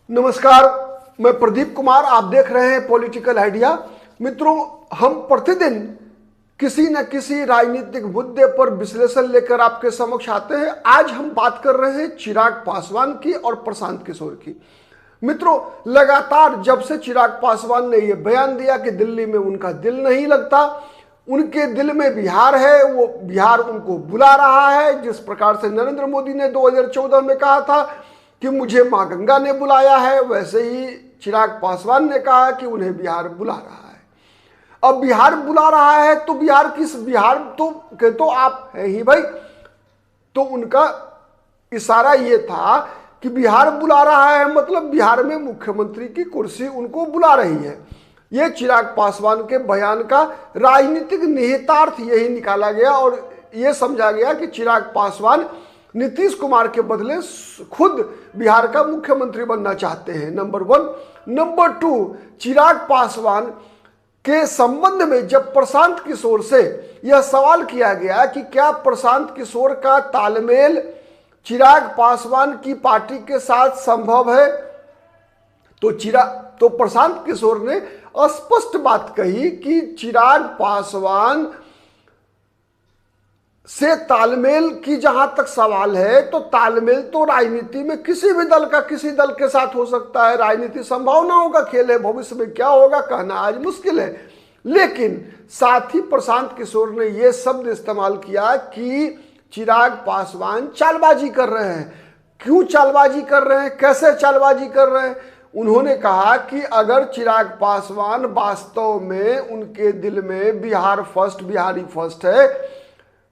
नमस्कार, मैं प्रदीप कुमार। आप देख रहे हैं पॉलिटिकल आइडिया। मित्रों, हम प्रतिदिन किसी न किसी राजनीतिक मुद्दे पर विश्लेषण लेकर आपके समक्ष आते हैं। आज हम बात कर रहे हैं चिराग पासवान की और प्रशांत किशोर की। मित्रों, लगातार जब से चिराग पासवान ने यह बयान दिया कि दिल्ली में उनका दिल नहीं लगता, उनके दिल में बिहार है, वो बिहार उनको बुला रहा है। जिस प्रकार से नरेंद्र मोदी ने 2014 में कहा था कि मुझे मां गंगा ने बुलाया है, वैसे ही चिराग पासवान ने कहा कि उन्हें बिहार बुला रहा है। अब बिहार बुला रहा है तो बिहार किस बिहार तो आप है ही भाई। तो उनका इशारा ये था कि बिहार बुला रहा है, मतलब बिहार में मुख्यमंत्री की कुर्सी उनको बुला रही है। यह चिराग पासवान के बयान का राजनीतिक निहितार्थ यही निकाला गया और यह समझा गया कि चिराग पासवान नीतीश कुमार के बदले खुद बिहार का मुख्यमंत्री बनना चाहते हैं, नंबर 1। नंबर 2, चिराग पासवान के संबंध में जब प्रशांत किशोर से यह सवाल किया गया कि क्या प्रशांत किशोर का तालमेल चिराग पासवान की पार्टी के साथ संभव है, तो प्रशांत किशोर ने स्पष्ट बात कही कि चिराग पासवान से तालमेल की जहां तक सवाल है, तो तालमेल तो राजनीति में किसी भी दल का किसी दल के साथ हो सकता है। राजनीति संभावनाओं का खेल है, भविष्य में क्या होगा कहना आज मुश्किल है। लेकिन साथ ही प्रशांत किशोर ने यह शब्द इस्तेमाल किया कि चिराग पासवान चालबाजी कर रहे हैं। क्यों चालबाजी कर रहे हैं, कैसे चालबाजी कर रहे हैं? उन्होंने कहा कि अगर चिराग पासवान वास्तव में उनके दिल में बिहार फर्स्ट, बिहारी फर्स्ट है,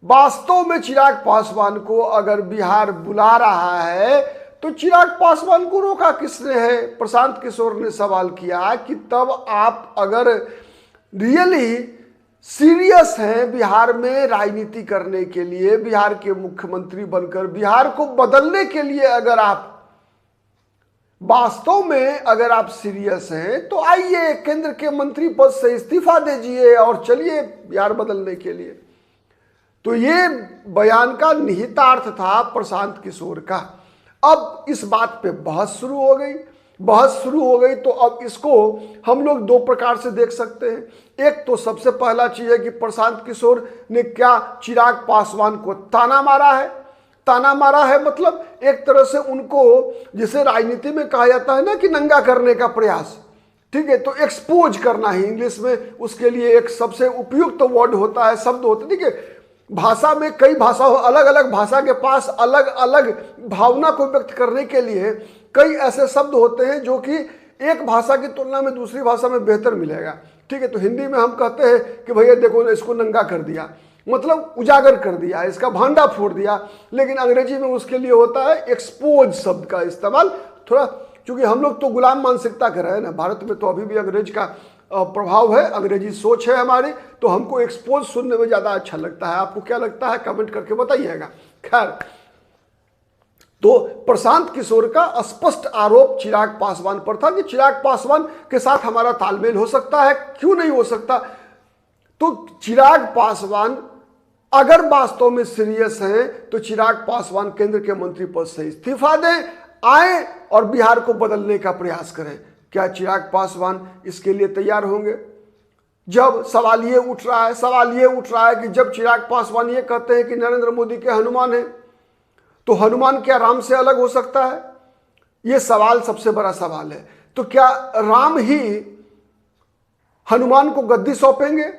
वास्तव में चिराग पासवान को अगर बिहार बुला रहा है, तो चिराग पासवान को रोका किसने है? प्रशांत किशोर ने सवाल किया कि तब आप अगर रियली सीरियस हैं बिहार में राजनीति करने के लिए, बिहार के मुख्यमंत्री बनकर बिहार को बदलने के लिए, अगर आप वास्तव में अगर आप सीरियस हैं, तो आइए केंद्र के मंत्री पद से इस्तीफा दीजिए और चलिए बिहार बदलने के लिए। तो ये बयान का निहितार्थ था प्रशांत किशोर का। अब इस बात पे बहस शुरू हो गई। तो अब इसको हम लोग दो प्रकार से देख सकते हैं। एक तो सबसे पहला चीज है कि प्रशांत किशोर ने क्या चिराग पासवान को ताना मारा है, मतलब एक तरह से उनको, जिसे राजनीति में कहा जाता है ना कि नंगा करने का प्रयास, ठीक है, तो एक्सपोज करना ही इंग्लिश में उसके लिए एक सबसे उपयुक्त वर्ड होता है, शब्द होता है। ठीक है, भाषा में कई भाषा, अलग अलग भाषा के पास अलग अलग भावना को व्यक्त करने के लिए कई ऐसे शब्द होते हैं जो कि एक भाषा की तुलना में दूसरी भाषा में बेहतर मिलेगा। ठीक है, तो हिंदी में हम कहते हैं कि भैया देखो इसको नंगा कर दिया, मतलब उजागर कर दिया, इसका भांडा फोड़ दिया। लेकिन अंग्रेजी में उसके लिए होता है एक्सपोज शब्द का इस्तेमाल। थोड़ा चूंकि हम लोग तो गुलाम मानसिकता के रहे ना, भारत में तो अभी भी अंग्रेज का प्रभाव है, अंग्रेजी सोच है हमारी, तो हमको एक्सपोज सुनने में ज्यादा अच्छा लगता है। आपको क्या लगता है कमेंट करके बताइएगा। खैर, तो प्रशांत किशोर का स्पष्ट आरोप चिराग पासवान पर था कि चिराग पासवान के साथ हमारा तालमेल हो सकता है, क्यों नहीं हो सकता। तो चिराग पासवान अगर वास्तव में सीरियस हैं, तो चिराग पासवान केंद्र के मंत्री पद से इस्तीफा दें, आए और बिहार को बदलने का प्रयास करें। क्या चिराग पासवान इसके लिए तैयार होंगे? जब सवाल ये उठ रहा है कि जब चिराग पासवान ये कहते हैं कि नरेंद्र मोदी के हनुमान हैं, तो हनुमान क्या राम से अलग हो सकता है? ये सवाल सबसे बड़ा सवाल है। तो क्या राम ही हनुमान को गद्दी सौंपेंगे?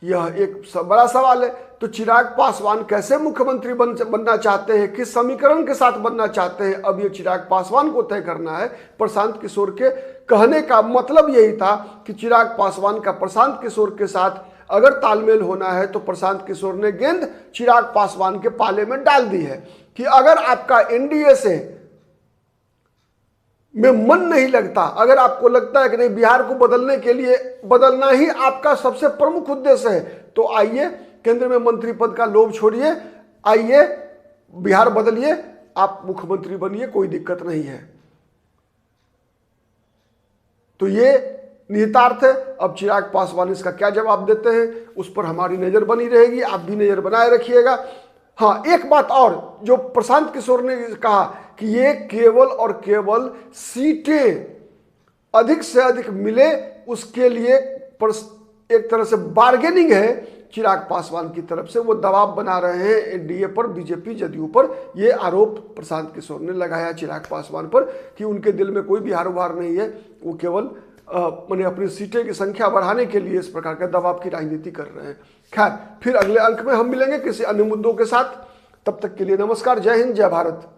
यह एक बड़ा सवाल है। तो चिराग पासवान कैसे मुख्यमंत्री बनना चाहते हैं, किस समीकरण के साथ बनना चाहते हैं, अब ये चिराग पासवान को तय करना है। प्रशांत किशोर के कहने का मतलब यही था कि चिराग पासवान का प्रशांत किशोर के साथ अगर तालमेल होना है, तो प्रशांत किशोर ने गेंद चिराग पासवान के पाले में डाल दी है कि अगर आपका एनडीए से में मन नहीं लगता, अगर आपको लगता है कि नहीं बिहार को बदलने के लिए बदलना ही आपका सबसे प्रमुख उद्देश्य है, तो आइए केंद्र में मंत्री पद का लोभ छोड़िए, आइए बिहार बदलिए, आप मुख्यमंत्री बनिए, कोई दिक्कत नहीं है। तो ये निहितार्थ है। अब चिराग पासवान इसका क्या जवाब देते हैं, उस पर हमारी नजर बनी रहेगी, आप भी नजर बनाए रखिएगा। हाँ, एक बात और जो प्रशांत किशोर ने कहा कि ये केवल और केवल सीटें अधिक से अधिक मिले उसके लिए एक तरह से बार्गेनिंग है चिराग पासवान की तरफ से। वो दबाव बना रहे हैं एनडीए पर, बीजेपी जदयू पर। ये आरोप प्रशांत किशोर ने लगाया चिराग पासवान पर कि उनके दिल में कोई बिहार उभार नहीं है, वो केवल मैंने अपनी सीटें की संख्या बढ़ाने के लिए इस प्रकार का दबाव की राजनीति कर रहे हैं। खैर, फिर अगले अंक में हम मिलेंगे किसी अन्य मुद्दों के साथ। तब तक के लिए नमस्कार, जय हिंद, जय भारत।